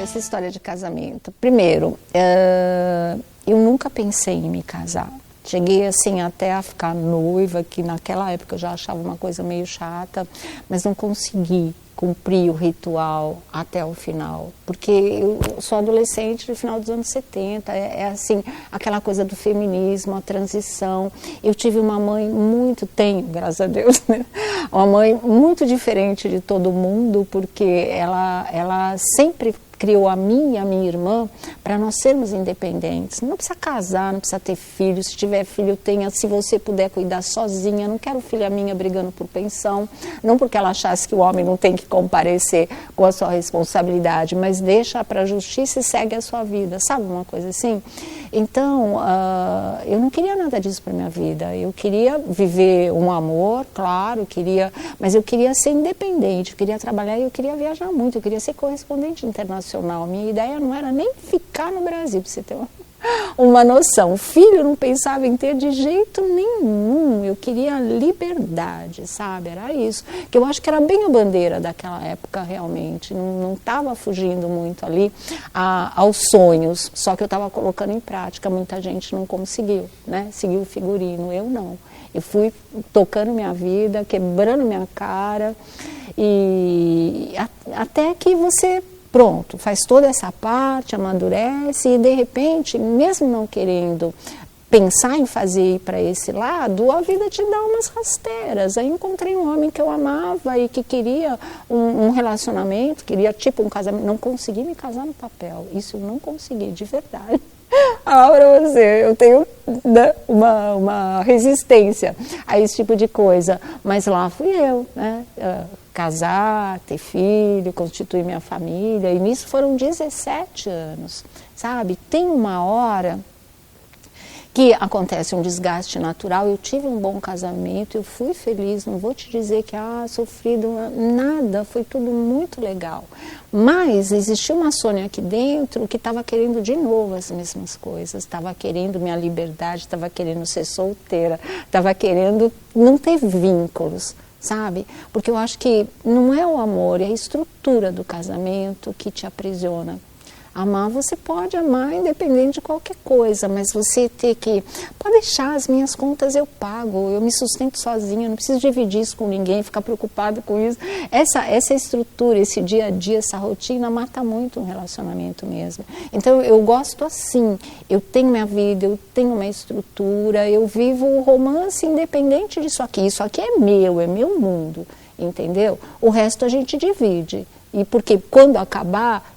essa história de casamento. Primeiro, eu nunca pensei em me casar. Cheguei assim até a ficar noiva, que naquela época eu já achava uma coisa meio chata, mas não consegui cumprir o ritual até o final, porque eu sou adolescente no final dos anos 70, é assim, aquela coisa do feminismo, a transição. Eu tive uma mãe tenho, graças a Deus, né? Uma mãe muito diferente de todo mundo, porque ela sempre criou a mim e a minha irmã para nós sermos independentes. Não precisa casar, não precisa ter filho. Se tiver filho, tenha. Se você puder cuidar sozinha. Não quero filha minha brigando por pensão. Não porque ela achasse que o homem não tem que comparecer com a sua responsabilidade, mas deixa para a justiça e segue a sua vida. Sabe uma coisa assim? Então, eu não queria nada disso para minha vida. Eu queria viver um amor, claro, mas eu queria ser independente, eu queria trabalhar e eu queria viajar muito, eu queria ser correspondente internacional. Minha ideia não era nem ficar no Brasil, para você ter uma noção. O filho eu não pensava em ter de jeito nenhum, eu queria liberdade, sabe? Era isso, que eu acho que era bem a bandeira daquela época realmente, não estava fugindo muito ali aos sonhos, só que eu estava colocando em prática, muita gente não conseguiu, né? Seguiu o figurino, eu não. Eu fui tocando minha vida, quebrando minha cara, e até que você... Pronto, faz toda essa parte, amadurece e de repente, mesmo não querendo pensar em fazer ir para esse lado, a vida te dá umas rasteiras. Aí encontrei um homem que eu amava e que queria um relacionamento, queria tipo um casamento. Não consegui me casar no papel, isso eu não consegui, de verdade. Para você, eu tenho uma resistência a esse tipo de coisa, mas lá fui eu, né? Casar, ter filho, constituir minha família, e nisso foram 17 anos, sabe? Tem uma hora que acontece um desgaste natural. Eu tive um bom casamento, eu fui feliz, não vou te dizer que sofrido, nada, foi tudo muito legal. Mas existia uma Sônia aqui dentro que estava querendo de novo as mesmas coisas, estava querendo minha liberdade, estava querendo ser solteira, estava querendo não ter vínculos, sabe? Porque eu acho que não é o amor, é a estrutura do casamento que te aprisiona. Amar, você pode amar independente de qualquer coisa, mas você ter que... Pode deixar, as minhas contas eu pago, eu me sustento sozinha, não preciso dividir isso com ninguém, ficar preocupado com isso. Essa estrutura, esse dia a dia, essa rotina mata muito um relacionamento mesmo. Então eu gosto assim, eu tenho minha vida, eu tenho uma estrutura, eu vivo o romance independente disso aqui. Isso aqui é meu mundo, entendeu? O resto a gente divide. E porque quando acabar,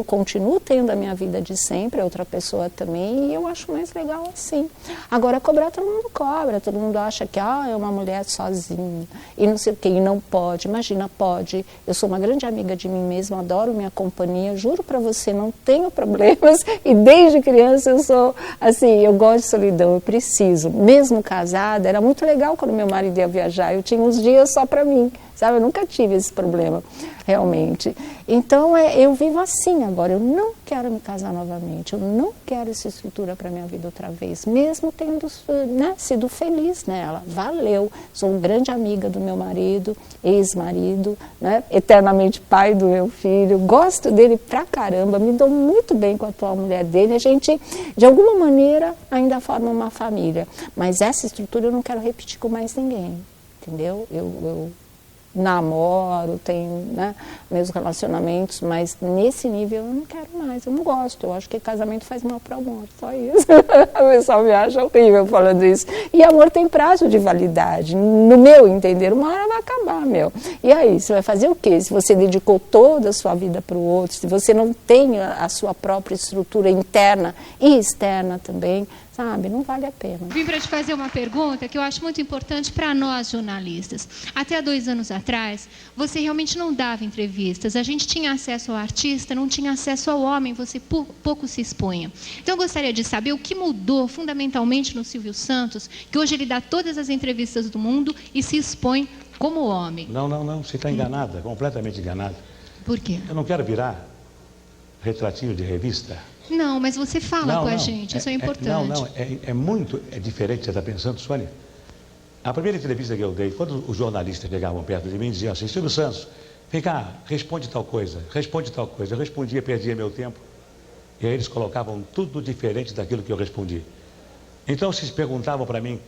continuo tendo a minha vida de sempre, a outra pessoa também, e eu acho mais legal assim. Agora, cobrar todo mundo cobra, todo mundo acha que é uma mulher sozinha, e não sei o que, e não pode. Imagina, pode. Eu sou uma grande amiga de mim mesma, adoro minha companhia, juro pra você, não tenho problemas, e desde criança eu sou, assim, eu gosto de solidão, eu preciso. Mesmo casada, era muito legal quando meu marido ia viajar, eu tinha uns dias só pra mim, sabe? Eu nunca tive esse problema, realmente. Então, eu vivo assim agora. Eu não quero me casar novamente. Eu não quero essa estrutura para minha vida outra vez. Mesmo tendo sido feliz nela. Valeu. Sou uma grande amiga do meu marido, ex-marido, né? Eternamente pai do meu filho. Gosto dele pra caramba. Me dou muito bem com a atual mulher dele. A gente, de alguma maneira, ainda forma uma família. Mas essa estrutura eu não quero repetir com mais ninguém. Entendeu? Eu namoro, tenho, né, meus relacionamentos, mas nesse nível eu não quero mais, eu não gosto. Eu acho que casamento faz mal para o amor, só isso. O pessoal me acha horrível falando isso. E amor tem prazo de validade, no meu entender, uma hora vai acabar, meu. E aí, você vai fazer o quê? Se você dedicou toda a sua vida para o outro, se você não tem a sua própria estrutura interna e externa também, sabe? Não vale a pena. Vim para te fazer uma pergunta que eu acho muito importante para nós jornalistas. Até 2 anos atrás, você realmente não dava entrevistas. A gente tinha acesso ao artista, não tinha acesso ao homem, você pouco se expunha. Então, eu gostaria de saber o que mudou fundamentalmente no Silvio Santos, que hoje ele dá todas as entrevistas do mundo e se expõe como homem. Não, você está enganada, completamente enganada. Por quê? Eu não quero virar retratinho de revista. Não, mas você fala com a gente, isso é importante. É diferente, você está pensando, Sônia. A primeira entrevista que eu dei, quando os jornalistas chegavam perto de mim e diziam assim, Silvio Santos, vem cá, responde tal coisa, responde tal coisa. Eu respondia, perdia meu tempo. E aí eles colocavam tudo diferente daquilo que eu respondi. Então, se perguntavam para mim,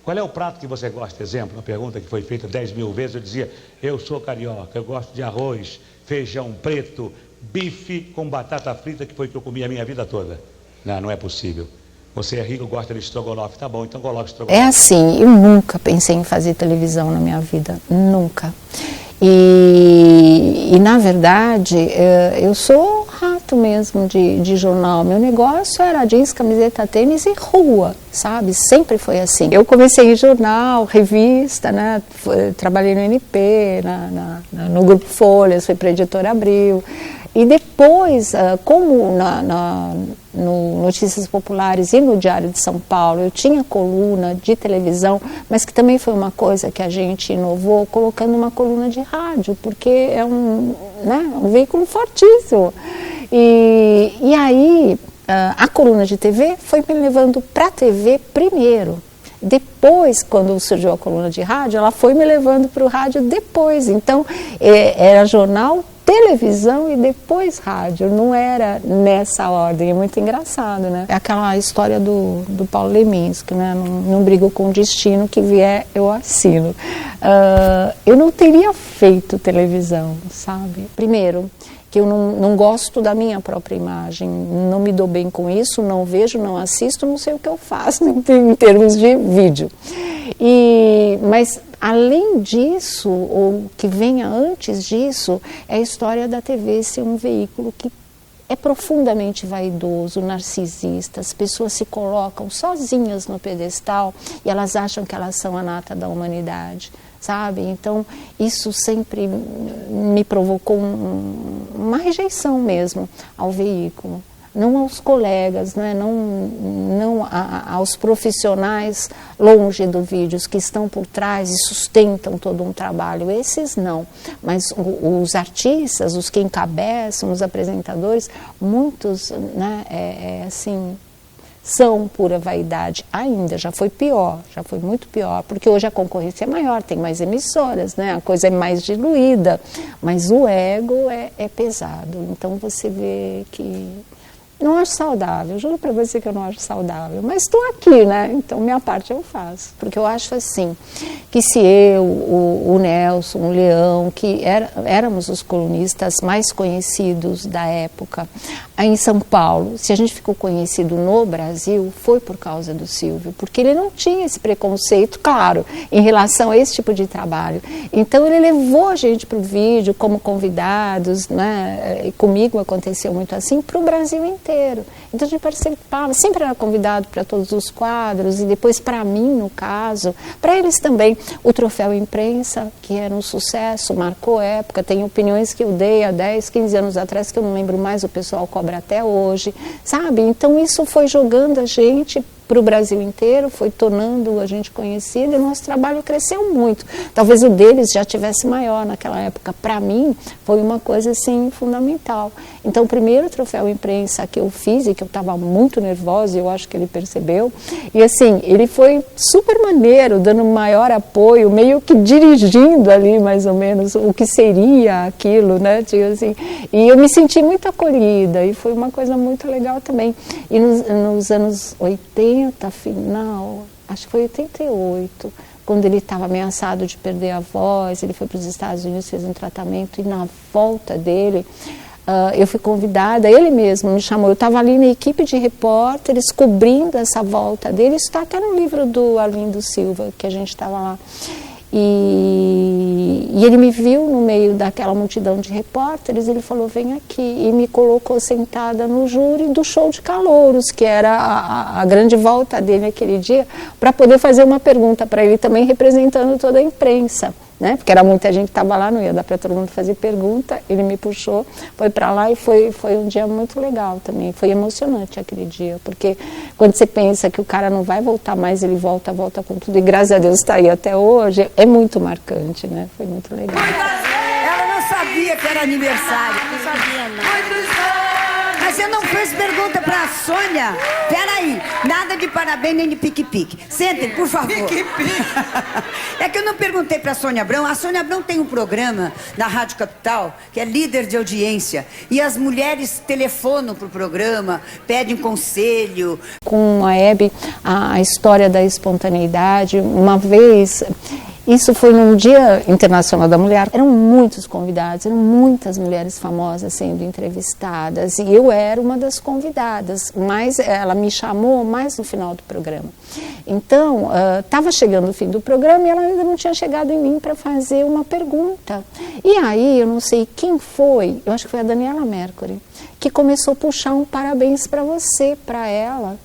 qual é o prato que você gosta? Exemplo, uma pergunta que foi feita 10.000 vezes, eu dizia, eu sou carioca, eu gosto de arroz, feijão preto, bife com batata frita, que foi o que eu comi a minha vida toda. Não, não é possível. Você é rico, gosta de estrogonofe, tá bom, então coloca estrogonofe. É assim, eu nunca pensei em fazer televisão na minha vida, nunca. E na verdade, eu sou rato mesmo de jornal. Meu negócio era jeans, camiseta, tênis e rua, sabe? Sempre foi assim. Eu comecei em jornal, revista, né? Trabalhei no NP, no Grupo Folhas, fui para a Editora Abril. E depois, como no Notícias Populares e no Diário de São Paulo, eu tinha coluna de televisão, mas que também foi uma coisa que a gente inovou, colocando uma coluna de rádio, porque é um veículo fortíssimo. E aí, a coluna de TV foi me levando para a TV primeiro. Depois, quando surgiu a coluna de rádio, ela foi me levando para o rádio depois. Então, era jornal, televisão e depois rádio, não era nessa ordem, é muito engraçado, né? É aquela história do Paulo Leminski, né? Não brigo com o destino, que vier eu assino. Eu não teria feito televisão, sabe? Primeiro, que eu não gosto da minha própria imagem, não me dou bem com isso, não vejo, não assisto, não sei o que eu faço em termos de vídeo. Mas além disso, ou que venha antes disso, é a história da TV ser um veículo que é profundamente vaidoso, narcisista. As pessoas se colocam sozinhas no pedestal e elas acham que elas são a nata da humanidade, sabe? Então, isso sempre me provocou uma rejeição mesmo ao veículo. Não aos colegas, né? não aos profissionais longe do vídeo, os que estão por trás e sustentam todo um trabalho, esses não. Mas os artistas, os que encabeçam, os apresentadores, muitos, né, assim, são pura vaidade. Ainda, já foi pior, já foi muito pior, porque hoje a concorrência é maior, tem mais emissoras, né? A coisa é mais diluída, mas o ego é pesado. Então você vê que não acho saudável, juro para você que eu não acho saudável, mas estou aqui, né? Então minha parte eu faço, porque eu acho assim, que se eu, o Nelson, o Leão, que éramos os colunistas mais conhecidos da época, aí em São Paulo, se a gente ficou conhecido no Brasil, foi por causa do Silvio, porque ele não tinha esse preconceito, claro, em relação a esse tipo de trabalho. Então ele levou a gente para o vídeo como convidados, né? E comigo aconteceu muito assim, para o Brasil inteiro. Então a gente participava, sempre era convidado para todos os quadros, e depois para mim, no caso, para eles também, o Troféu Imprensa, que era um sucesso, marcou época, tem opiniões que eu dei há 10, 15 anos atrás, que eu não lembro mais, o pessoal cobra até hoje, sabe? Então isso foi jogando a gente para o Brasil inteiro, foi tornando a gente conhecido, e o nosso trabalho cresceu muito. Talvez o deles já tivesse maior naquela época. Para mim, foi uma coisa assim fundamental. Então, o primeiro Troféu Imprensa que eu fiz, e que eu estava muito nervosa, e eu acho que ele percebeu, e assim, ele foi super maneiro, dando maior apoio, meio que dirigindo ali, mais ou menos, o que seria aquilo, né? Tipo assim, e eu me senti muito acolhida, e foi uma coisa muito legal também. E nos anos 80, final, acho que foi 88, quando ele estava ameaçado de perder a voz, ele foi para os Estados Unidos, fez um tratamento, e na volta dele, eu fui convidada, ele mesmo me chamou, eu estava ali na equipe de repórteres, cobrindo essa volta dele, isso está até no livro do Arlindo Silva, que a gente estava lá. E ele me viu no meio daquela multidão de repórteres, ele falou, vem aqui, e me colocou sentada no júri do show de calouros, que era a grande volta dele aquele dia, para poder fazer uma pergunta para ele também, representando toda a imprensa, né? Porque era muita gente que estava lá, não ia dar para todo mundo fazer pergunta, ele me puxou, foi para lá, e foi um dia muito legal também, foi emocionante aquele dia, porque quando você pensa que o cara não vai voltar mais, ele volta com tudo, e graças a Deus está aí até hoje, é muito marcante, né? Foi muito legal. Ela não sabia que era aniversário. Não sabia, não. Mas Você não fez pergunta pra Sônia? Peraí, nada de parabéns nem de pique-pique. Sentem, por favor. Pique-pique. É que eu não perguntei pra Sônia Abrão. A Sônia Abrão tem um programa na Rádio Capital que é líder de audiência. E as mulheres telefonam pro programa, pedem conselho. Com a Hebe, a história da espontaneidade, uma vez... Isso foi num Dia Internacional da Mulher. Eram muitos convidados, eram muitas mulheres famosas sendo entrevistadas. E eu era uma das convidadas, mas ela me chamou mais no final do programa. Então, estava chegando o fim do programa e ela ainda não tinha chegado em mim para fazer uma pergunta. E aí, eu não sei quem foi, eu acho que foi a Daniela Mercury, que começou a puxar um parabéns para você, para ela.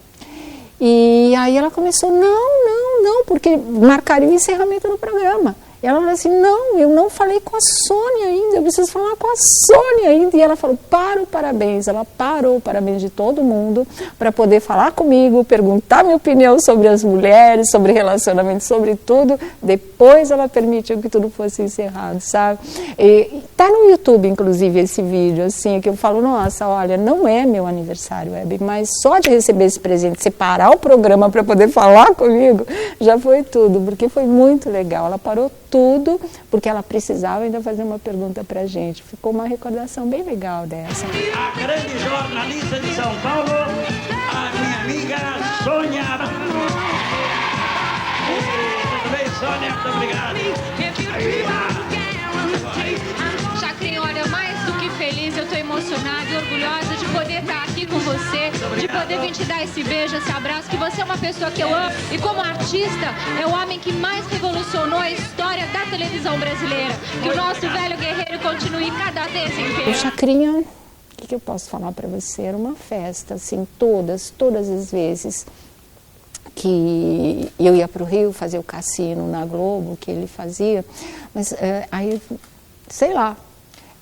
E aí ela começou, não, porque marcaram o encerramento do programa. E ela falou assim, não, eu não falei com a Sônia ainda, eu preciso falar com a Sônia ainda. E ela falou, para o parabéns. Ela parou o parabéns de todo mundo para poder falar comigo, perguntar minha opinião sobre as mulheres, sobre relacionamento, sobre tudo. Depois ela permitiu que tudo fosse encerrado, sabe? E tá no YouTube, inclusive, esse vídeo, assim, que eu falo, nossa, olha, não é meu aniversário, Hebe, mas só de receber esse presente, separar o programa para poder falar comigo, já foi tudo, porque foi muito legal. Ela parou tudo, porque ela precisava ainda fazer uma pergunta pra gente. Ficou uma recordação bem legal dessa. A grande jornalista de São Paulo, a minha amiga Sônia. Tudo bem, Sônia? Muito obrigado. Chacrinha, olha, mais do que feliz, eu estou emocionada e orgulhosa de poder estar aqui com você, de poder vir te dar esse beijo, esse abraço, que você é uma pessoa que eu amo e como artista é o homem que mais revolucionou a história da televisão brasileira. Que o nosso velho guerreiro continue cada vez em pé. O Chacrinha, o que eu posso falar para você? Era uma festa, assim, todas as vezes que eu ia para o Rio fazer o cassino na Globo, que ele fazia, mas aí, sei lá,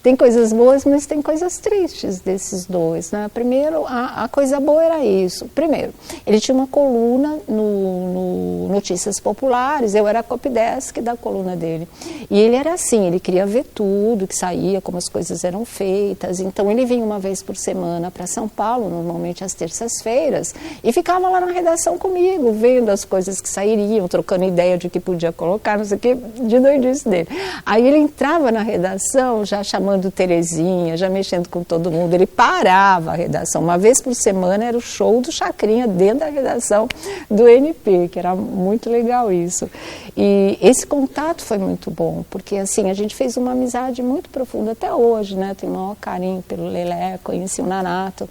tem coisas boas, mas tem coisas tristes desses dois, né? Primeiro, a coisa boa era isso. Primeiro, ele tinha uma coluna no Notícias Populares, eu era a copydesk da coluna dele. E ele era assim, ele queria ver tudo que saía, como as coisas eram feitas. Então, ele vinha uma vez por semana para São Paulo, normalmente às terças-feiras, e ficava lá na redação comigo, vendo as coisas que sairiam, trocando ideia de que podia colocar, não sei o que, de doidice dele. Aí ele entrava na redação, já chamando Terezinha, já mexendo com todo mundo, ele parava a redação, uma vez por semana era o show do Chacrinha dentro da redação do NP, que era muito legal isso. E esse contato foi muito bom, porque assim, a gente fez uma amizade muito profunda até hoje, né? Tenho o maior carinho pelo Lelé, conheci o Nanato,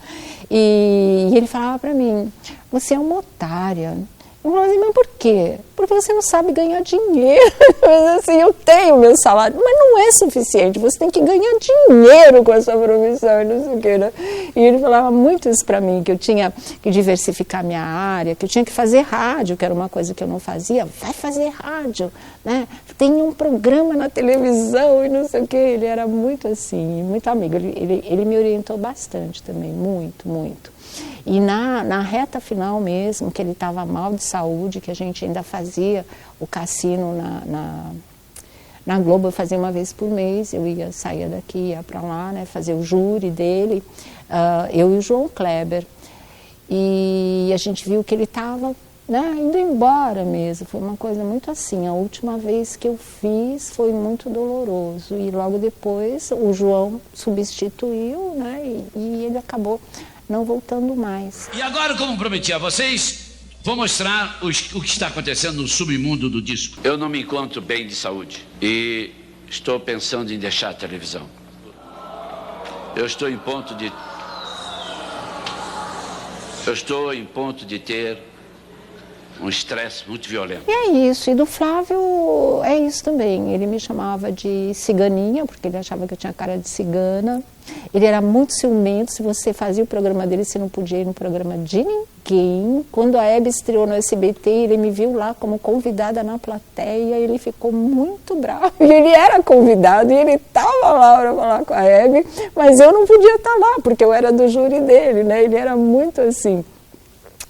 e ele falava para mim, você é uma otária. Eu falava assim, mas por quê? Porque você não sabe ganhar dinheiro. Mas assim, eu tenho meu salário, mas não é suficiente. Você tem que ganhar dinheiro com a sua profissão, não sei o quê, né? E ele falava muito isso para mim, que eu tinha que diversificar minha área, que eu tinha que fazer rádio, que era uma coisa que eu não fazia. Vai fazer rádio, né? Tem um programa na televisão e não sei o quê. Ele era muito assim, muito amigo. Ele me orientou bastante também, muito, muito. E na reta final mesmo, que ele estava mal de saúde, que a gente ainda fazia o cassino na Globo, eu fazia uma vez por mês, eu saía daqui, ia para lá, né, fazer o júri dele, eu e o João Kleber. E a gente viu que ele estava, né, indo embora mesmo, foi uma coisa muito assim. A última vez que eu fiz foi muito doloroso, e logo depois o João substituiu, né, e ele acabou não voltando mais. E agora, como prometi a vocês, vou mostrar o que está acontecendo no submundo do disco. Eu não me encontro bem de saúde e estou pensando em deixar a televisão. Eu estou em ponto de ter um estresse muito violento. E é isso, e do Flávio é isso também. Ele me chamava de ciganinha, porque ele achava que eu tinha cara de cigana. Ele era muito ciumento, se você fazia o programa dele, você não podia ir no programa de ninguém. Quando a Hebe estreou no SBT, ele me viu lá como convidada na plateia, ele ficou muito bravo. E ele era convidado, e ele estava lá para falar com a Hebe, mas eu não podia estar lá, porque eu era do júri dele, né? Ele era muito assim.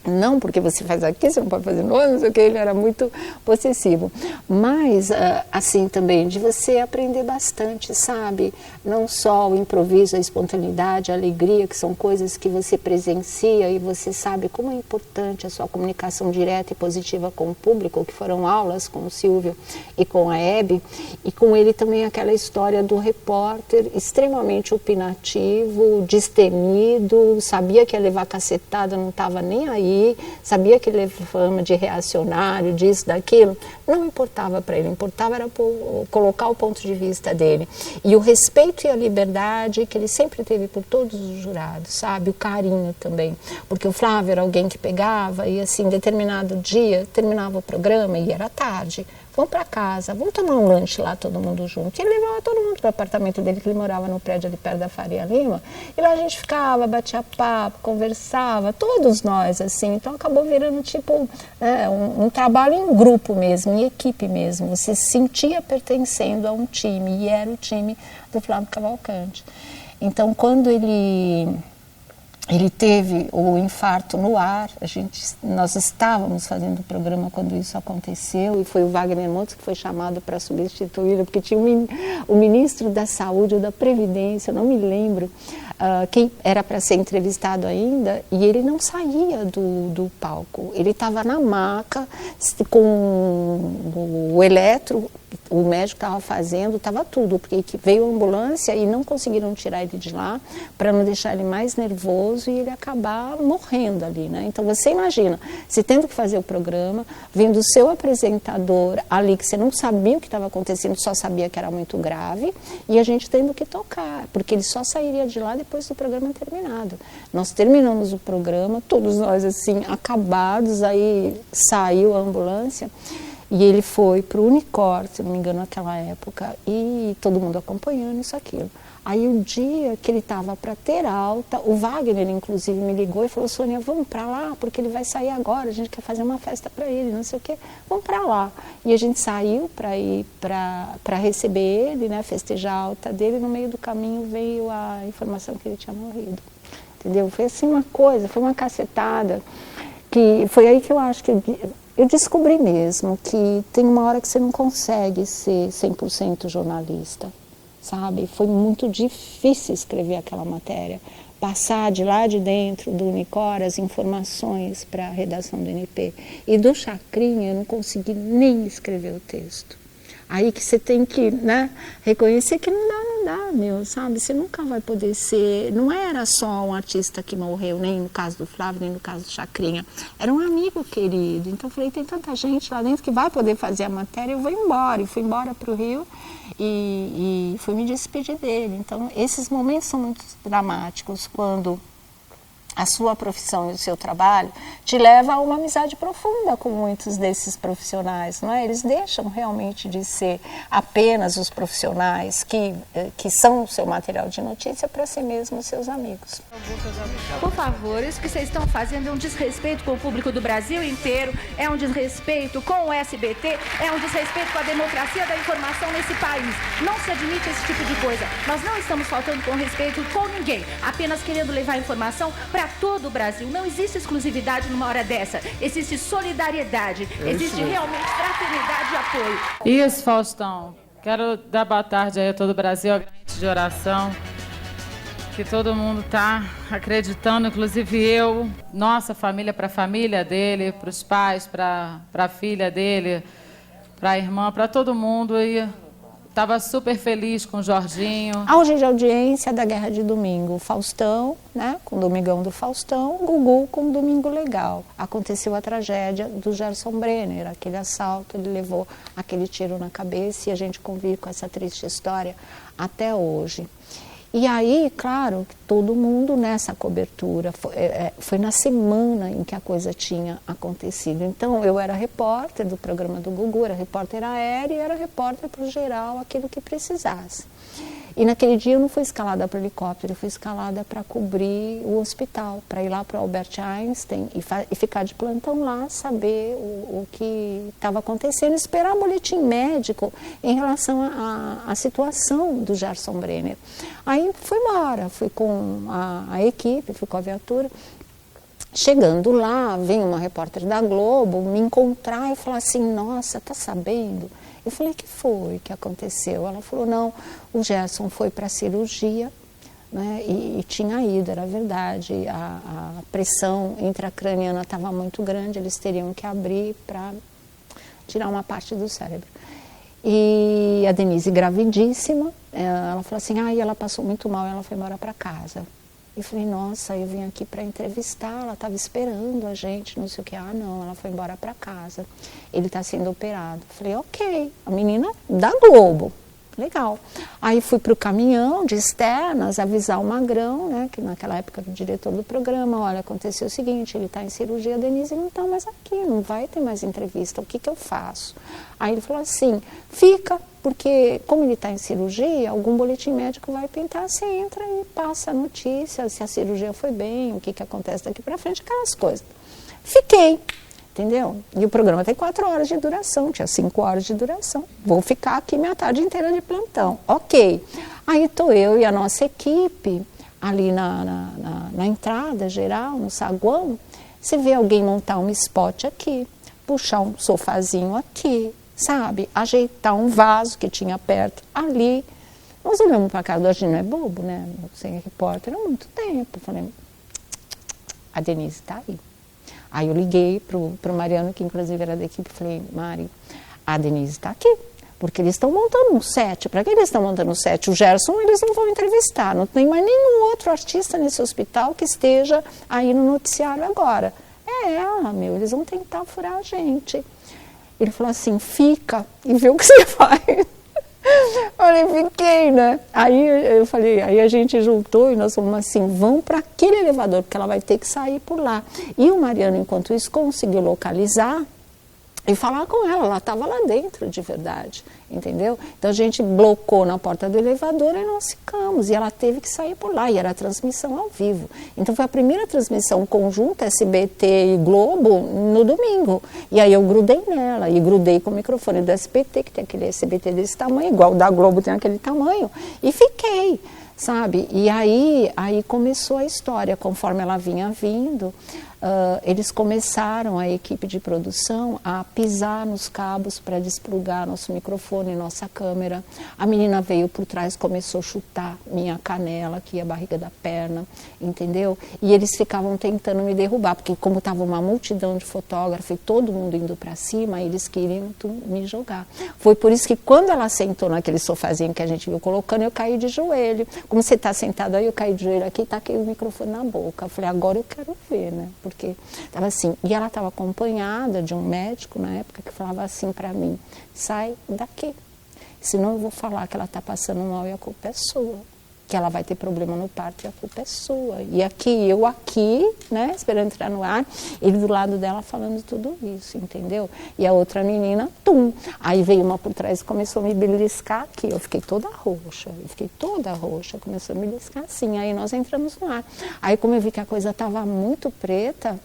Não, porque você faz aqui, você não pode fazer no outro, não sei o que, ele era muito possessivo. Mas, assim também, de você aprender bastante, sabe? Não só o improviso, a espontaneidade, a alegria, que são coisas que você presencia e você sabe como é importante a sua comunicação direta e positiva com o público, que foram aulas com o Silvio e com a Hebe, e com ele também aquela história do repórter extremamente opinativo, destemido, sabia que ia levar cacetada, não estava nem aí, sabia que ele levava fama de reacionário, disso, daquilo, não importava para ele, importava era colocar o ponto de vista dele. E o respeito e a liberdade que ele sempre teve por todos os jurados, sabe? O carinho também. Porque o Flávio era alguém que pegava e, assim, determinado dia, terminava o programa e era tarde. Vamos para casa, vamos tomar um lanche lá, todo mundo junto. E ele levava todo mundo para o apartamento dele, que ele morava no prédio ali perto da Faria Lima. E lá a gente ficava, batia papo, conversava, todos nós, assim. Então acabou virando tipo um trabalho em grupo mesmo, em equipe mesmo. Você se sentia pertencendo a um time, e era o time do Flávio Cavalcante. Então quando ele teve o infarto no ar, nós estávamos fazendo o programa quando isso aconteceu, e foi o Wagner Montes que foi chamado para substituí-lo, porque tinha o ministro da Saúde ou da Previdência, eu não me lembro, quem era para ser entrevistado ainda, e ele não saía do palco. Ele estava na maca, com o eletro, o médico estava fazendo, estava tudo, porque veio a ambulância e não conseguiram tirar ele de lá para não deixar ele mais nervoso e ele acabar morrendo ali, né? Então você imagina, você tendo que fazer o programa, vendo o seu apresentador ali, que você não sabia o que estava acontecendo, só sabia que era muito grave, e a gente tendo que tocar, porque ele só sairia de lá depois do programa terminado. Nós terminamos o programa, todos nós assim, acabados, aí saiu a ambulância, e ele foi para o Unicor, se não me engano, naquela época, e todo mundo acompanhando isso, aquilo. Aí o dia que ele estava para ter alta, o Wagner, inclusive, me ligou e falou: Sônia, vamos para lá, porque ele vai sair agora, a gente quer fazer uma festa para ele, não sei o quê, vamos para lá. E a gente saiu para ir para receber ele, né, festejar a alta dele, no meio do caminho veio a informação que ele tinha morrido. Entendeu? Foi assim uma coisa, foi uma cacetada, que foi aí que eu acho que eu descobri mesmo que tem uma hora que você não consegue ser 100% jornalista, sabe? Foi muito difícil escrever aquela matéria, passar de lá de dentro do Unicor as informações para a redação do NP. E do Chacrinha eu não consegui nem escrever o texto. Aí que você tem que, né, reconhecer que não dá, meu, sabe? Você nunca vai poder ser... Não era só um artista que morreu, nem no caso do Flávio, nem no caso do Chacrinha. Era um amigo querido. Então eu falei, tem tanta gente lá dentro que vai poder fazer a matéria, eu vou embora. E fui embora para o Rio e fui me despedir dele. Então esses momentos são muito dramáticos, quando a sua profissão e o seu trabalho te leva a uma amizade profunda com muitos desses profissionais, não é? Eles deixam realmente de ser apenas os profissionais que são o seu material de notícia para ser mesmo os seus amigos. Por favor, isso que vocês estão fazendo é um desrespeito com o público do Brasil inteiro, é um desrespeito com o SBT, é um desrespeito com a democracia da informação nesse país. Não se admite esse tipo de coisa. Nós não estamos faltando com respeito com ninguém, apenas querendo levar informação para todo o Brasil. Não existe exclusividade numa hora dessa. Existe solidariedade. Existe realmente fraternidade e apoio. Isso, Faustão. Quero dar boa tarde aí a todo o Brasil, a grande de oração. Que todo mundo está acreditando, inclusive eu, nossa família, para a família dele, para os pais, para a filha dele, para a irmã, para todo mundo. E estava super feliz com o Jorginho. Auge de audiência da Guerra de Domingo. Faustão, né, com o Domingão do Faustão, Gugu com o Domingo Legal. Aconteceu a tragédia do Gerson Brenner, aquele assalto, ele levou aquele tiro na cabeça e a gente convive com essa triste história até hoje. E aí, claro, todo mundo nessa cobertura, foi na semana em que a coisa tinha acontecido. Então, eu era repórter do programa do Gugu, era repórter aéreo e era repórter para o geral, aquilo que precisasse. E naquele dia eu não fui escalada para o helicóptero, eu fui escalada para cobrir o hospital, para ir lá para o Albert Einstein e ficar de plantão lá, saber o que estava acontecendo, esperar boletim médico em relação à situação do Gerson Brenner. Aí fui embora, fui com a equipe, fui com a viatura. Chegando lá, vem uma repórter da Globo me encontrar e falar assim, nossa, tá sabendo? Eu falei, que foi que aconteceu? Ela falou, não, o Gerson foi para a cirurgia, né, e tinha ido, era verdade, a pressão intracraniana estava muito grande, eles teriam que abrir para tirar uma parte do cérebro. E a Denise, gravidíssima, ela falou assim, ela passou muito mal, ela foi embora para casa. Eu falei, nossa, eu vim aqui para entrevistar, ela estava esperando a gente, não sei o que. Não, ela foi embora para casa. Ele está sendo operado. Eu falei, ok, a menina da Globo, legal. Aí fui para o caminhão de externas avisar o Magrão, né, que naquela época era o diretor do programa, olha, aconteceu o seguinte, ele está em cirurgia, a Denise não está mais aqui, não vai ter mais entrevista, o que eu faço? Aí ele falou assim, fica, porque como ele está em cirurgia, algum boletim médico vai pintar, você entra e passa a notícia, se a cirurgia foi bem, o que acontece daqui para frente, aquelas coisas. Fiquei, entendeu? E o programa tem 4 horas de duração, tinha 5 horas de duração. Vou ficar aqui minha tarde inteira de plantão. Ok. Aí estou eu e a nossa equipe ali na entrada geral, no saguão, você vê alguém montar um spot aqui, puxar um sofazinho aqui, sabe? Ajeitar um vaso que tinha perto ali. Nós olhamos para a cara do Agir, não é bobo, né? Sem repórter há muito tempo. Falei, a Denise está aí. Aí eu liguei pro Mariano, que inclusive era da equipe, falei, Mari, a Denise está aqui, porque eles estão montando um set. Para que eles estão montando um set? O Gerson eles não vão entrevistar, não tem mais nenhum outro artista nesse hospital que esteja aí no noticiário agora. É ela, eles vão tentar furar a gente. Ele falou assim, fica e vê o que você faz. Olha, fiquei, né? Aí eu falei, aí a gente juntou e nós falamos assim, vão para aquele elevador, porque ela vai ter que sair por lá. E o Mariano, enquanto isso, conseguiu localizar e falar com ela estava lá dentro de verdade, entendeu? Então a gente blocou na porta do elevador e nós ficamos, e ela teve que sair por lá, e era transmissão ao vivo. Então foi a primeira transmissão conjunta SBT e Globo no domingo, e aí eu grudei nela, e grudei com o microfone do SBT, que tem aquele SBT desse tamanho, igual o da Globo tem aquele tamanho, e fiquei, sabe? E aí começou a história, conforme ela vinha vindo. Eles começaram, a equipe de produção, a pisar nos cabos para desplugar nosso microfone, nossa câmera. A menina veio por trás, começou a chutar minha canela, aqui a barriga da perna, entendeu? E eles ficavam tentando me derrubar, porque como estava uma multidão de fotógrafos e todo mundo indo para cima, eles queriam me jogar. Foi por isso que quando ela sentou naquele sofazinho que a gente viu colocando, eu caí de joelho. Como você está sentado aí, eu caí de joelho aqui e taquei o microfone na boca. Eu falei, agora eu quero ver, né? Porque estava assim, e ela estava acompanhada de um médico na época que falava assim para mim, sai daqui, senão eu vou falar que ela está passando mal e a culpa é sua, que ela vai ter problema no parto e a culpa é sua. E aqui, eu aqui, né, esperando entrar no ar, ele do lado dela falando tudo isso, entendeu? E a outra menina, aí veio uma por trás e começou a me beliscar aqui, eu fiquei toda roxa, começou a me beliscar assim, aí nós entramos no ar. Aí como eu vi que a coisa estava muito preta,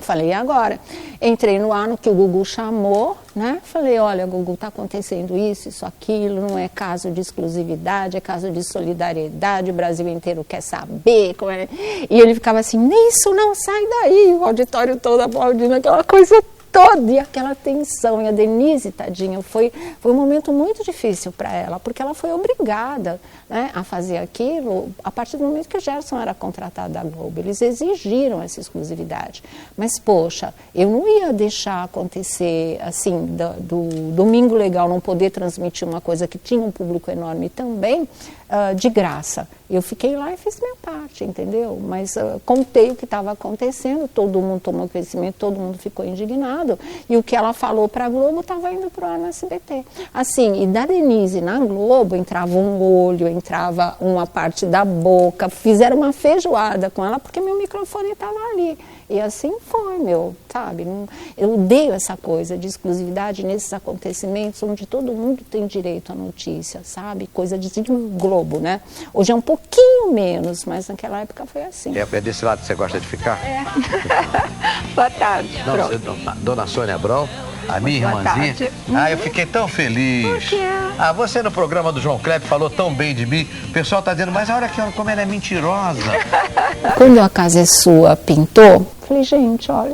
falei, e agora? Entrei no ar no que o Gugu chamou, né? Falei, olha, Gugu, está acontecendo isso, aquilo, não é caso de exclusividade, é caso de solidariedade, o Brasil inteiro quer saber como é. E ele ficava assim, isso não sai daí, o auditório todo aplaudindo aquela coisa toda e aquela tensão. E a Denise, tadinha, foi um momento muito difícil para ela, porque ela foi obrigada, né, a fazer aquilo a partir do momento que o Gerson era contratado da Globo. Eles exigiram essa exclusividade. Mas, poxa, eu não ia deixar acontecer, assim, do Domingo Legal não poder transmitir uma coisa que tinha um público enorme também, de graça. Eu fiquei lá e fiz minha parte, entendeu? Mas contei o que estava acontecendo, todo mundo tomou conhecimento, todo mundo ficou indignado, e o que ela falou para a Globo estava indo para o ar no SBT. Assim, e da Denise na Globo entrava um olho, entrava uma parte da boca, fizeram uma feijoada com ela porque meu microfone estava ali. E assim foi, sabe? Eu odeio essa coisa de exclusividade nesses acontecimentos onde todo mundo tem direito à notícia, sabe? Coisa de Globo, né? Hoje é um pouquinho menos, mas naquela época foi assim. É desse lado que você gosta de ficar? É. Boa tarde. Dona Sônia Abrão, a minha irmãzinha. Eu fiquei tão feliz. Por quê? Você no programa do João Kleber falou tão bem de mim. O pessoal tá dizendo, mas olha como ela é mentirosa. Quando A Casa é Sua pintou, Falei, gente, olha,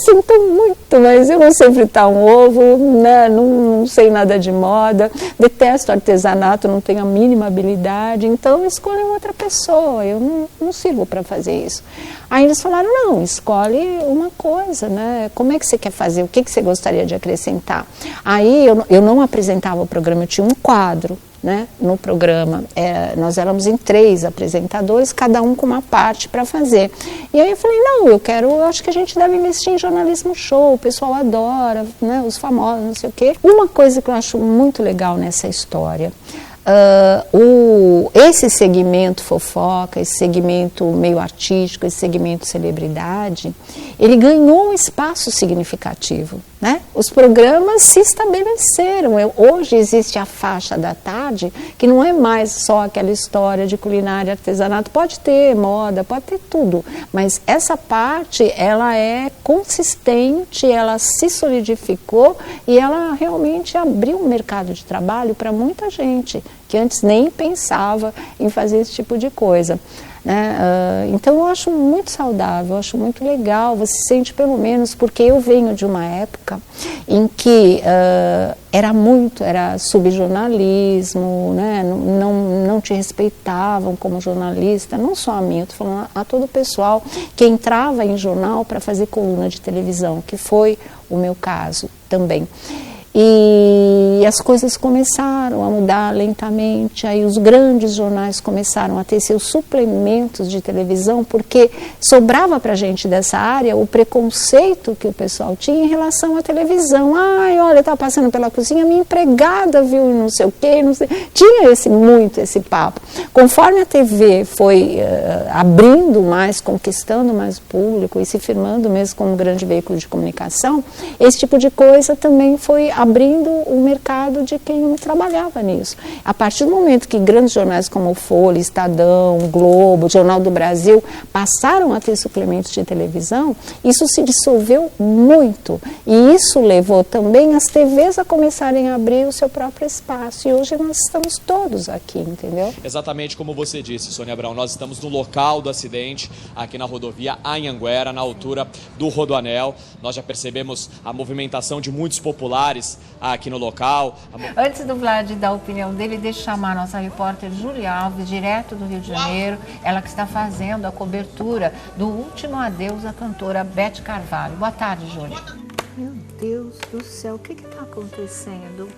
sinto muito, mas eu não sei fritar um ovo, né? Não sei nada de moda, detesto artesanato, não tenho a mínima habilidade, então escolha outra pessoa, eu não sirvo para fazer isso. Aí eles falaram, não, escolhe uma coisa, né? Como é que você quer fazer? O que você gostaria de acrescentar? Aí eu não apresentava o programa, eu tinha um quadro, né, no programa. Nós éramos em 3 apresentadores, cada um com uma parte para fazer. E aí eu falei, não, eu acho que a gente deve investir em jornalismo show, o pessoal adora, né, os famosos, não sei o quê. Uma coisa que eu acho muito legal nessa história, esse segmento fofoca, esse segmento meio artístico, esse segmento celebridade, ele ganhou um espaço significativo, né? Os programas se estabeleceram. Hoje existe a faixa da tarde, que não é mais só aquela história de culinária, artesanato, pode ter moda, pode ter tudo, mas essa parte, ela é consistente, ela se solidificou e ela realmente abriu um mercado de trabalho para muita gente, que antes nem pensava em fazer esse tipo de coisa. Né? Então eu acho muito saudável, eu acho muito legal, você sente pelo menos, porque eu venho de uma época em que era subjornalismo, né? Não te respeitavam como jornalista, não só a mim, eu estou falando a todo o pessoal que entrava em jornal para fazer coluna de televisão, que foi o meu caso também. E as coisas começaram a mudar lentamente, aí os grandes jornais começaram a ter seus suplementos de televisão, porque sobrava para a gente dessa área o preconceito que o pessoal tinha em relação à televisão. Ai, olha, estava passando pela cozinha, minha empregada viu não sei o quê, não sei. Tinha muito esse papo. Conforme a TV foi abrindo mais, conquistando mais o público e se firmando mesmo como um grande veículo de comunicação, esse tipo de coisa também foi abrindo o mercado de quem trabalhava nisso. A partir do momento que grandes jornais como o Folha, Estadão, Globo, Jornal do Brasil passaram a ter suplementos de televisão, isso se dissolveu muito. E isso levou também as TVs a começarem a abrir o seu próprio espaço. E hoje nós estamos todos aqui, entendeu? Exatamente como você disse, Sônia Abrão, nós estamos no local do acidente, aqui na rodovia Anhanguera, na altura do Rodoanel. Nós já percebemos a movimentação de muitos populares aqui no local. Antes do Vlad dar a opinião dele, deixa eu chamar a nossa repórter Júlia Alves, direto do Rio de Janeiro, ela que está fazendo a cobertura do último adeus à cantora Beth Carvalho. Boa tarde, Júlia. Meu Deus do céu, o que está acontecendo?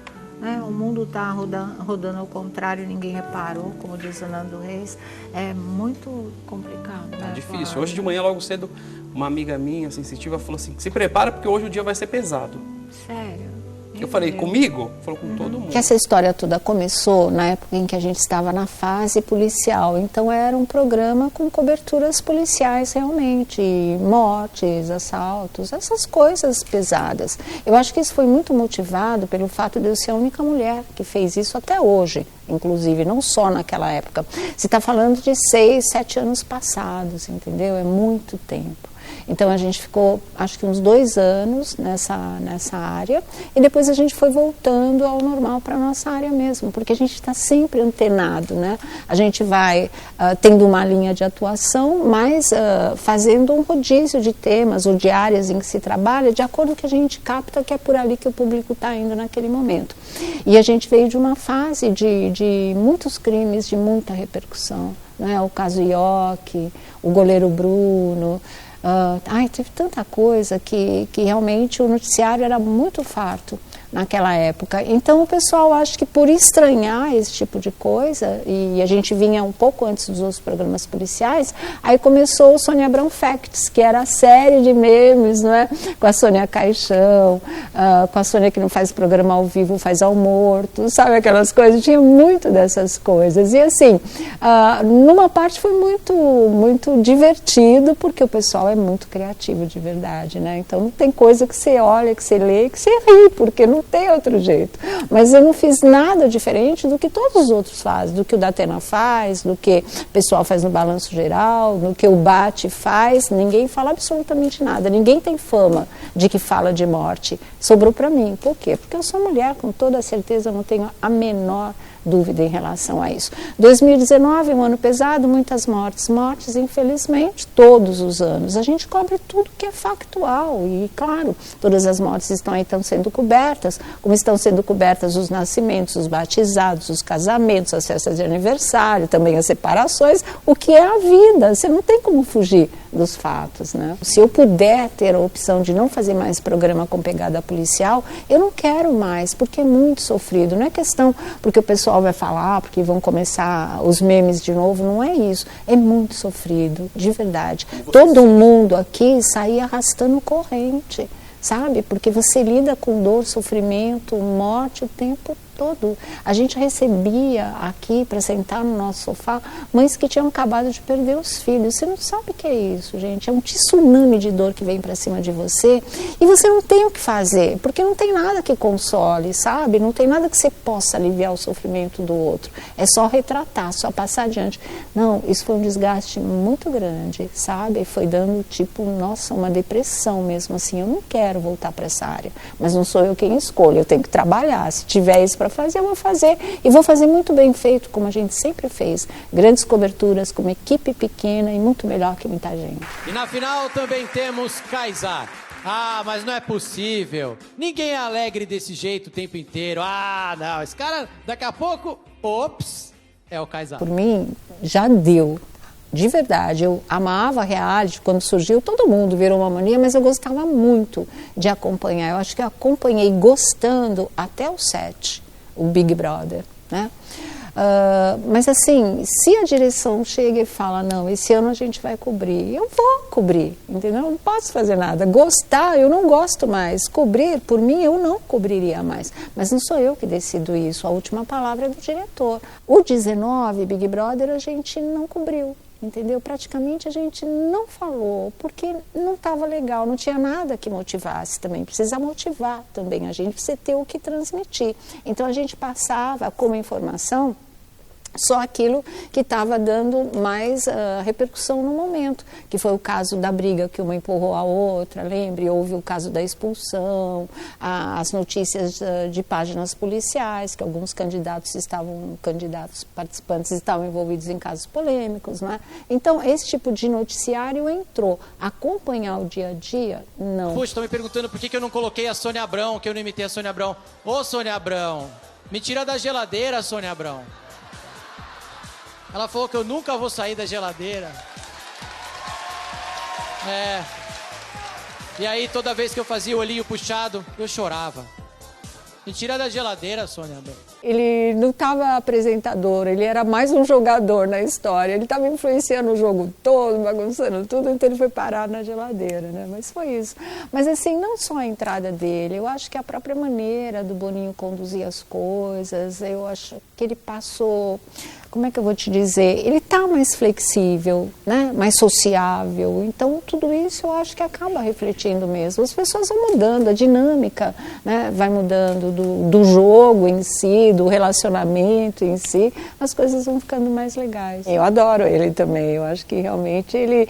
O mundo está rodando ao contrário, ninguém reparou, como diz o Nando Reis. É muito complicado. É difícil. Hoje de manhã, logo cedo, uma amiga minha, sensitiva, falou assim, se prepara porque hoje o dia vai ser pesado. Sério? Eu falei, comigo? Falou com todo mundo. Que essa história toda começou na época em que a gente estava na fase policial, então era um programa com coberturas policiais realmente, mortes, assaltos, essas coisas pesadas. Eu acho que isso foi muito motivado pelo fato de eu ser a única mulher que fez isso até hoje, inclusive, não só naquela época. Você está falando de 6, 7 anos passados, entendeu? É muito tempo. Então a gente ficou, acho que uns 2 anos nessa área e depois a gente foi voltando ao normal para a nossa área mesmo, porque a gente está sempre antenado, né? A gente vai tendo uma linha de atuação, mas fazendo um rodízio de temas ou de áreas em que se trabalha, de acordo com o que a gente capta que é por ali que o público está indo naquele momento. E a gente veio de uma fase de muitos crimes, de muita repercussão, né? O caso Ioki, o goleiro Bruno. Teve tanta coisa que realmente o noticiário era muito farto naquela época. Então o pessoal, acho que por estranhar esse tipo de coisa, e a gente vinha um pouco antes dos outros programas policiais, aí começou o Sônia Abrão Facts, que era a série de memes, não é? Com a Sônia Caixão, com a Sônia que não faz programa ao vivo, faz ao morto, sabe aquelas coisas? Tinha muito dessas coisas. E assim, numa parte foi muito, muito divertido, porque o pessoal é muito criativo de verdade, né? Então não tem coisa que você olha, que você lê, que você ri, porque não tem outro jeito. Mas eu não fiz nada diferente do que todos os outros fazem, do que o Datena faz, do que o pessoal faz no Balanço Geral, do que o Bate faz. Ninguém fala absolutamente nada. Ninguém tem fama de que fala de morte. Sobrou para mim. Por quê? Porque eu sou mulher, com toda certeza eu não tenho a menor dúvida em relação a isso. 2019, um ano pesado, muitas mortes, infelizmente, todos os anos. A gente cobre tudo que é factual e, claro, todas as mortes estão sendo cobertas, como estão sendo cobertas os nascimentos, os batizados, os casamentos, as festas de aniversário, também as separações, o que é a vida. Você não tem como fugir dos fatos, né? Se eu puder ter a opção de não fazer mais programa com pegada policial, eu não quero mais, porque é muito sofrido. Não é questão porque o pessoal vai falar, porque vão começar os memes de novo, não é isso. É muito sofrido, de verdade. Todo mundo aqui saía arrastando corrente, sabe? Porque você lida com dor, sofrimento, morte o tempo todo. A gente recebia aqui, para sentar no nosso sofá, mães que tinham acabado de perder os filhos. Você não sabe o que é isso, gente. É um tsunami de dor que vem para cima de você e você não tem o que fazer, porque não tem nada que console, sabe? Não tem nada que você possa aliviar o sofrimento do outro. É só retratar, só passar adiante. Não, isso foi um desgaste muito grande, sabe? Foi dando, tipo, nossa, uma depressão mesmo assim. Eu não quero voltar para essa área, mas não sou eu quem escolho. Eu tenho que trabalhar. Se tiver isso para fazer, eu vou fazer, e vou fazer muito bem feito, como a gente sempre fez, grandes coberturas, com uma equipe pequena e muito melhor que muita gente. E na final também temos Kaysar. Ah, mas não é possível, ninguém é alegre desse jeito o tempo inteiro. Ah, não, esse cara, daqui a pouco, ops, é o Kaysar. Por mim, já deu. De verdade, eu amava reality, quando surgiu, todo mundo virou uma mania, mas eu gostava muito de acompanhar. Eu acho que eu acompanhei gostando até o 7, o Big Brother, né? Mas assim, se a direção chega e fala, não, esse ano a gente vai cobrir, eu vou cobrir, entendeu? Eu não posso fazer nada. Gostar, eu não gosto mais. Cobrir, por mim, eu não cobriria mais. Mas não sou eu que decido isso, a última palavra é do diretor. O 19, Big Brother, a gente não cobriu. Entendeu? Praticamente a gente não falou, porque não estava legal, não tinha nada que motivasse também. Precisa motivar também a gente, precisa ter o que transmitir. Então a gente passava como informação só aquilo que estava dando mais repercussão no momento, que foi o caso da briga que uma empurrou a outra, lembre, houve o caso da expulsão, as notícias de páginas policiais, que alguns participantes estavam envolvidos em casos polêmicos, né? Então, esse tipo de noticiário entrou. Acompanhar o dia a dia, não. Puxa, estão me perguntando por que eu não coloquei a Sônia Abrão, que eu não imitei a Sônia Abrão. Ô, Sônia Abrão, me tira da geladeira, Sônia Abrão. Ela falou que eu nunca vou sair da geladeira. E aí, toda vez que eu fazia o olhinho puxado, eu chorava. Me tira da geladeira, Sônia. Ele não estava apresentador, ele era mais um jogador na história. Ele estava influenciando o jogo todo, bagunçando tudo, então ele foi parar na geladeira, né? Mas foi isso. Mas assim, não só a entrada dele, eu acho que a própria maneira do Boninho conduzir as coisas, eu acho que ele passou... Como é que eu vou te dizer? Ele está mais flexível, né? Mais sociável. Então, tudo isso eu acho que acaba refletindo mesmo. As pessoas vão mudando, a dinâmica, né? Vai mudando do jogo em si, do relacionamento em si. As coisas vão ficando mais legais. Eu adoro ele também. Eu acho que realmente ele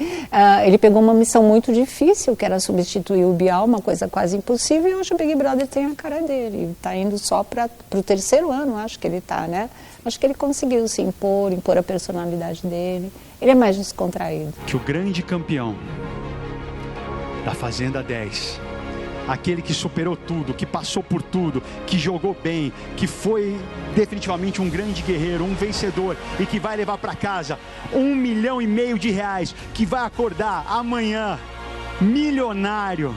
pegou uma missão muito difícil, que era substituir o Bial, uma coisa quase impossível. E hoje o Big Brother tem a cara dele. Está indo só para o 3º ano, acho que ele está, né? Acho que ele conseguiu se impor a personalidade dele. Ele é mais descontraído. Que o grande campeão da Fazenda 10, aquele que superou tudo, que passou por tudo, que jogou bem, que foi definitivamente um grande guerreiro, um vencedor e que vai levar para casa R$1,5 milhão de reais, que vai acordar amanhã milionário,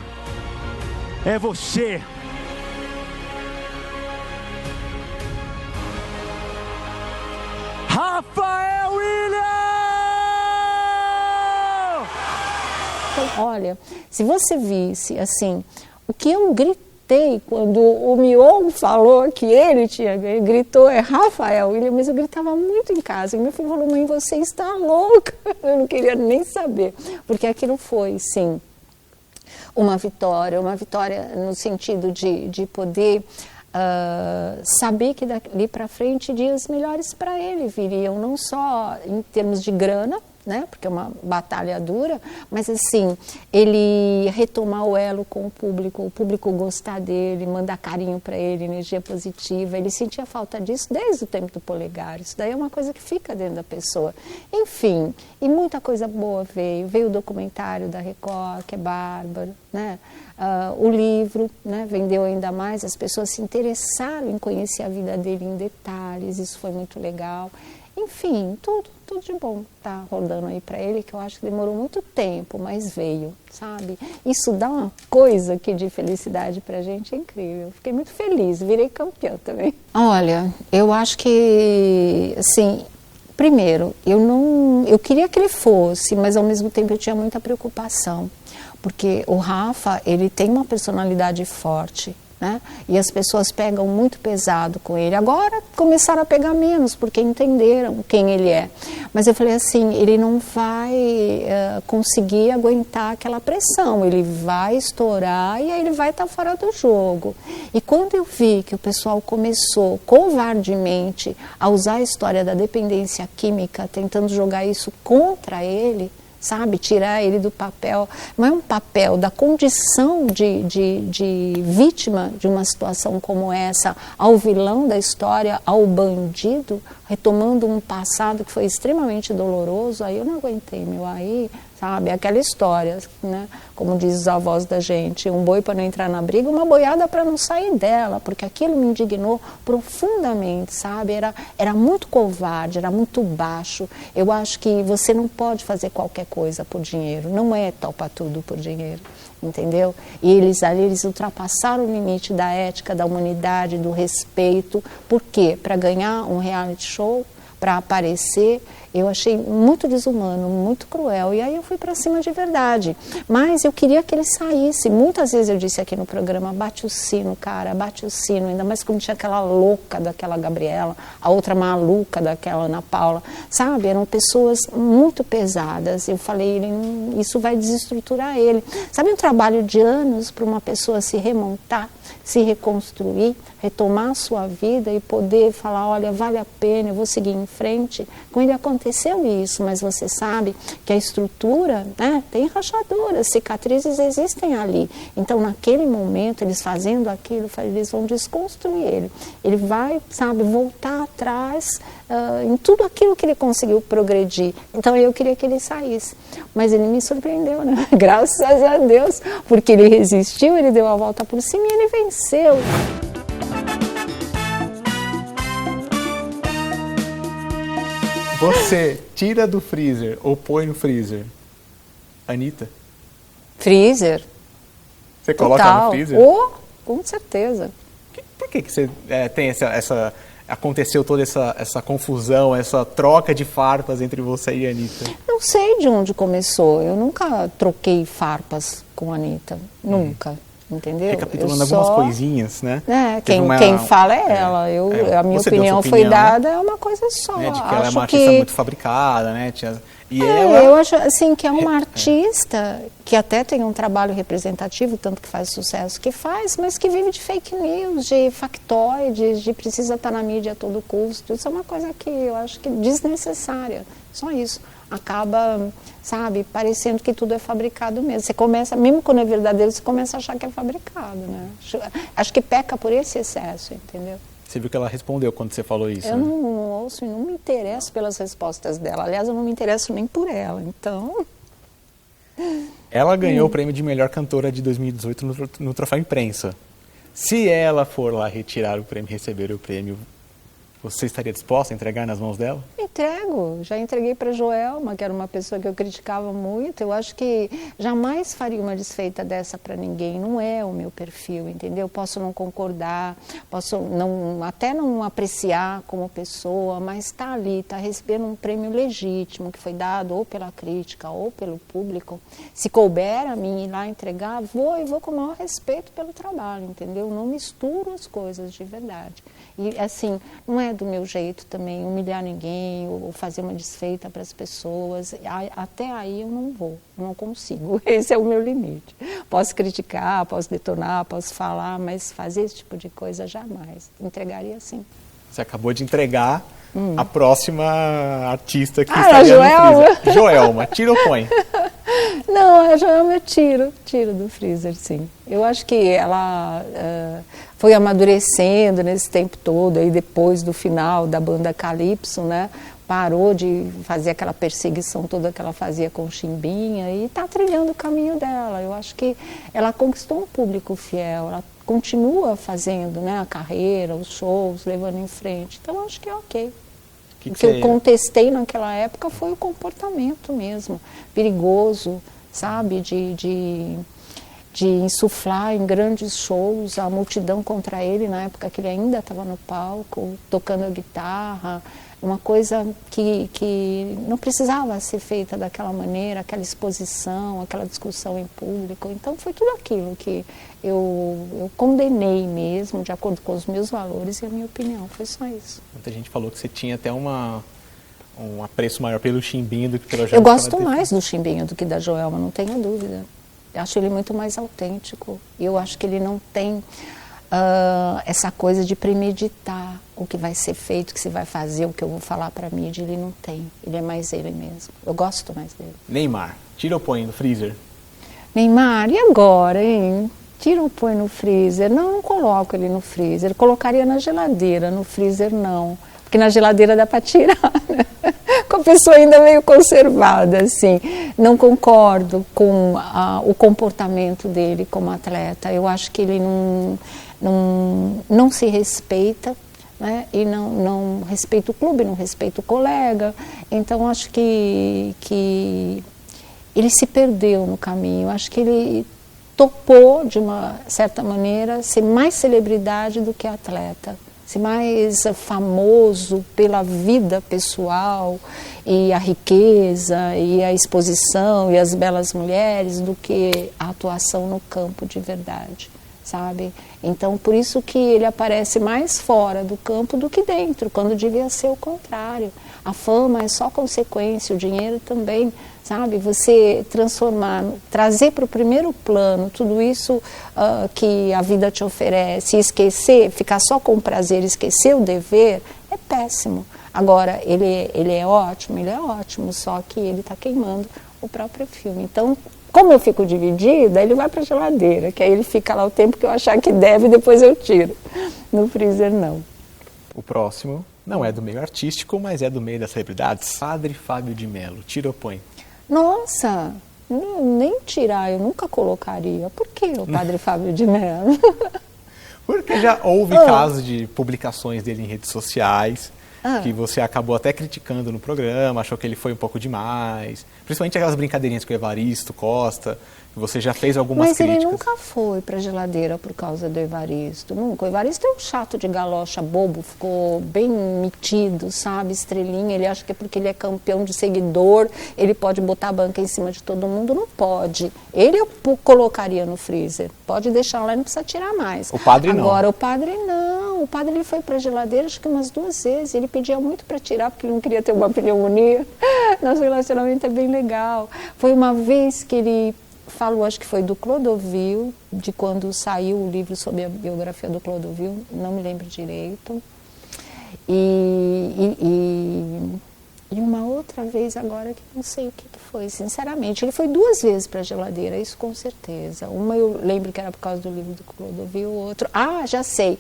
é você. Rafael William! Olha, se você visse, assim, o que eu gritei quando o Mion falou que ele gritou, é Rafael William, mas eu gritava muito em casa. E meu filho falou, mãe, você está louca. Eu não queria nem saber, porque aquilo foi, sim, uma vitória no sentido de poder... saber que dali para frente dias melhores para ele viriam, não só em termos de grana, né? Porque é uma batalha dura, mas assim, ele retomar o elo com o público gostar dele, mandar carinho para ele, energia positiva, ele sentia falta disso desde o tempo do Polegar, isso daí é uma coisa que fica dentro da pessoa. Enfim, e muita coisa boa veio o documentário da Record, que é bárbaro, né? O livro, né, vendeu ainda mais, as pessoas se interessaram em conhecer a vida dele em detalhes, isso foi muito legal. Enfim, tudo de bom tá rodando aí para ele, que eu acho que demorou muito tempo, mas veio, sabe? Isso dá uma coisa aqui de felicidade pra gente, é incrível. Fiquei muito feliz, virei campeã também. Olha, eu acho que, assim, primeiro, eu queria que ele fosse, mas ao mesmo tempo eu tinha muita preocupação. Porque o Rafa, ele tem uma personalidade forte, né? E as pessoas pegam muito pesado com ele. Agora começaram a pegar menos, porque entenderam quem ele é. Mas eu falei assim, ele não vai conseguir aguentar aquela pressão, ele vai estourar e aí ele vai estar fora do jogo. E quando eu vi que o pessoal começou covardemente a usar a história da dependência química, tentando jogar isso contra ele, sabe, tirar ele do papel, não é um papel da condição de vítima de uma situação como essa, ao vilão da história, ao bandido, retomando um passado que foi extremamente doloroso, aí eu não aguentei, aí, sabe, aquela história, né, como diz os avós da gente, um boi para não entrar na briga, uma boiada para não sair dela, porque aquilo me indignou profundamente, sabe, era muito covarde, era muito baixo. Eu acho que você não pode fazer qualquer coisa por dinheiro, não é topa tudo por dinheiro, entendeu? E eles ultrapassaram o limite da ética, da humanidade, do respeito. Por quê? Para ganhar um reality show, para aparecer. Eu achei muito desumano, muito cruel, e aí eu fui para cima de verdade. Mas eu queria que ele saísse. Muitas vezes eu disse aqui no programa, bate o sino, cara, bate o sino. Ainda mais quando tinha aquela louca daquela Gabriela, a outra maluca daquela Ana Paula. Sabe, eram pessoas muito pesadas. Eu falei, isso vai desestruturar ele. Sabe, um trabalho de anos para uma pessoa se remontar, se reconstruir, retomar a sua vida e poder falar, olha, vale a pena, eu vou seguir em frente. Com ele aconteceu isso, mas você sabe que a estrutura, né, tem rachaduras, cicatrizes existem ali. Então, naquele momento, eles fazendo aquilo, eles vão desconstruir ele. Ele vai, sabe, voltar atrás em tudo aquilo que ele conseguiu progredir. Então, eu queria que ele saísse. Mas ele me surpreendeu, né? Graças a Deus, porque ele resistiu, ele deu a volta por cima e ele venceu. Você tira do freezer ou põe no freezer? Anitta? Freezer. Você coloca total. No freezer? Com certeza. Por que você tem essa... Aconteceu toda essa confusão, essa troca de farpas entre você e a Anitta? Não sei de onde começou. Eu nunca troquei farpas com a Anitta. Nunca. Entendeu? Recapitulando algumas coisinhas, né? Quem fala é ela. A minha opinião foi dada, é uma coisa só. Né? De que ela é uma artista muito fabricada, né? Eu acho assim que é uma artista que até tem um trabalho representativo, tanto que faz o sucesso que faz, mas que vive de fake news, de factoides, de precisa estar na mídia a todo custo. Isso é uma coisa que eu acho que desnecessária. Só isso. Acaba, sabe, parecendo que tudo é fabricado mesmo. Você começa, mesmo quando é verdadeiro, você começa a achar que é fabricado, né? Acho que peca por esse excesso, entendeu? Você viu que ela respondeu quando você falou isso? Eu não ouço e não me interesso pelas respostas dela. Aliás, eu não me interesso nem por ela, então... Ela ganhou o prêmio de melhor cantora de 2018 no Troféu Imprensa. Se ela for lá retirar o prêmio, receber o prêmio, você estaria disposta a entregar nas mãos dela? Entrego. Já entreguei para Joelma, que era uma pessoa que eu criticava muito. Eu acho que jamais faria uma desfeita dessa para ninguém. Não é o meu perfil, entendeu? Posso não concordar, posso até não apreciar como pessoa, mas está ali, está recebendo um prêmio legítimo que foi dado ou pela crítica ou pelo público. Se couber a mim ir lá entregar, vou com o maior respeito pelo trabalho, entendeu? Não misturo as coisas de verdade. E assim, não é do meu jeito também humilhar ninguém ou fazer uma desfeita para as pessoas. Até aí eu não vou, não consigo. Esse é o meu limite. Posso criticar, posso detonar, posso falar, mas fazer esse tipo de coisa jamais. Entregaria sim. Você acabou de entregar A próxima artista que a estaria Joelma. no freezer. Joelma, tira ou põe? Não, a Joelma eu tiro do freezer, sim. Eu acho que ela foi amadurecendo nesse tempo todo, aí depois do final da banda Calypso, né? Parou de fazer aquela perseguição toda que ela fazia com o Chimbinha e está trilhando o caminho dela. Eu acho que ela conquistou um público fiel, ela continua fazendo, né, a carreira, os shows, levando em frente. Então, eu acho que é ok. O que eu contestei naquela época foi o comportamento mesmo, perigoso, sabe, de insuflar em grandes shows a multidão contra ele, na época que ele ainda estava no palco, tocando a guitarra, uma coisa que não precisava ser feita daquela maneira, aquela exposição, aquela discussão em público. Então foi tudo aquilo que eu condenei mesmo, de acordo com os meus valores e a minha opinião, foi só isso. Muita gente falou que você tinha até um apreço maior pelo Chimbinha do que pela Joelma. Eu gosto mais do Chimbinha do que da Joelma, não tenha dúvida. Eu acho ele muito mais autêntico. Eu acho que ele não tem essa coisa de premeditar o que vai ser feito, o que se vai fazer, o que eu vou falar para a mídia. Ele não tem. Ele é mais ele mesmo. Eu gosto mais dele. Neymar, tira ou põe no freezer? Neymar, e agora, hein? Tira ou põe no freezer? Não coloco ele no freezer. Colocaria na geladeira, no freezer não. Porque na geladeira dá para tirar, né? Com a pessoa ainda meio conservada, assim. Não concordo com o comportamento dele como atleta. Eu acho que ele não se respeita, né? E não respeita o clube, não respeita o colega. Então, acho que ele se perdeu no caminho. Acho que ele topou, de uma certa maneira, ser mais celebridade do que atleta. Ser mais famoso pela vida pessoal e a riqueza e a exposição e as belas mulheres do que a atuação no campo de verdade, sabe? Então, por isso que ele aparece mais fora do campo do que dentro, quando devia ser o contrário. A fama é só consequência, o dinheiro também, sabe? Você trazer para o primeiro plano tudo isso que a vida te oferece, esquecer, ficar só com o prazer, esquecer o dever, é péssimo. Agora, ele é ótimo, só que ele está queimando o próprio filme. Então, como eu fico dividida, ele vai para a geladeira, que aí ele fica lá o tempo que eu achar que deve e depois eu tiro. No freezer, não. O próximo não é do meio artístico, mas é do meio das celebridades. Padre Fábio de Mello, tira ou põe? Nossa, nem tirar, eu nunca colocaria. Por que o Padre Fábio de Mello? Porque já houve casos de publicações dele em redes sociais, que você acabou até criticando no programa, achou que ele foi um pouco demais. Principalmente aquelas brincadeirinhas com o Evaristo Costa, que você já fez algumas críticas. Mas ele nunca foi para a geladeira por causa do Evaristo, nunca. O Evaristo é um chato de galocha, bobo, ficou bem metido, sabe, estrelinha. Ele acha que é porque ele é campeão de seguidor, ele pode botar a banca em cima de todo mundo. Não pode. Ele eu colocaria no freezer. Pode deixar lá e não precisa tirar mais. O padre não. Agora, o padre não. O padre ele foi para a geladeira acho que umas 2 vezes. Ele pedia muito para tirar porque ele não queria ter uma pneumonia. Nosso relacionamento é bem legal. Foi uma vez que ele falou, acho que foi do Clodovil, de quando saiu o livro sobre a biografia do Clodovil, não me lembro direito. E uma outra vez agora que não sei o que foi, sinceramente. Ele foi 2 vezes para a geladeira, isso com certeza. Uma eu lembro que era por causa do livro do Clodovil, o outro... já sei.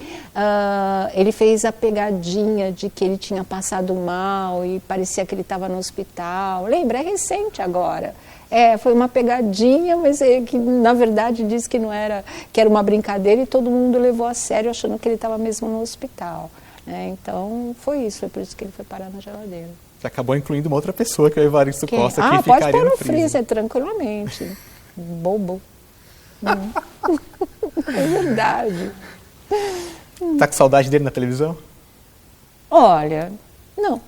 Ele fez a pegadinha de que ele tinha passado mal e parecia que ele estava no hospital. Lembra? É recente agora. Foi uma pegadinha, mas que na verdade disse que não era, que era uma brincadeira e todo mundo levou a sério achando que ele estava mesmo no hospital. Então foi isso, foi por isso que ele foi parar na geladeira. Você acabou incluindo uma outra pessoa, que é o Evaristo Costa, que pode ficaria pôr no freezer tranquilamente. Bobo. É verdade. Tá com saudade dele na televisão? Olha, não.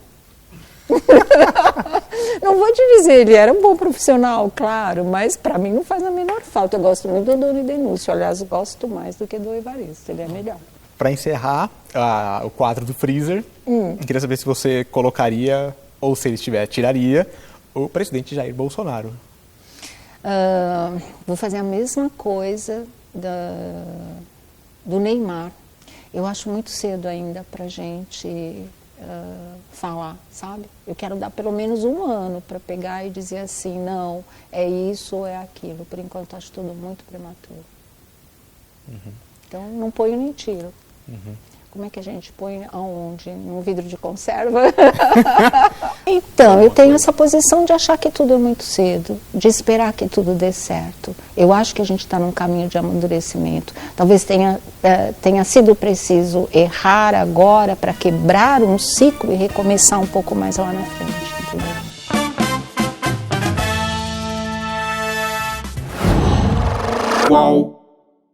Não vou te dizer, ele era um bom profissional, claro, mas para mim não faz a menor falta. Eu gosto muito do Doni Denúncio, aliás, gosto mais do que do Evaristo, ele é melhor. Para encerrar o quadro do freezer, queria saber se você colocaria, ou se ele estiver, tiraria, o presidente Jair Bolsonaro. Vou fazer a mesma coisa do Neymar. Eu acho muito cedo ainda para a gente falar, sabe? Eu quero dar pelo menos 1 ano para pegar e dizer assim, não, é isso ou é aquilo. Por enquanto acho tudo muito prematuro. Então não ponho nem tiro. Como é que a gente põe aonde? Num vidro de conserva? Então, eu tenho essa posição de achar que tudo é muito cedo, de esperar que tudo dê certo. Eu acho que a gente está num caminho de amadurecimento. Talvez tenha sido preciso errar agora para quebrar um ciclo e recomeçar um pouco mais lá na frente, entendeu? Qual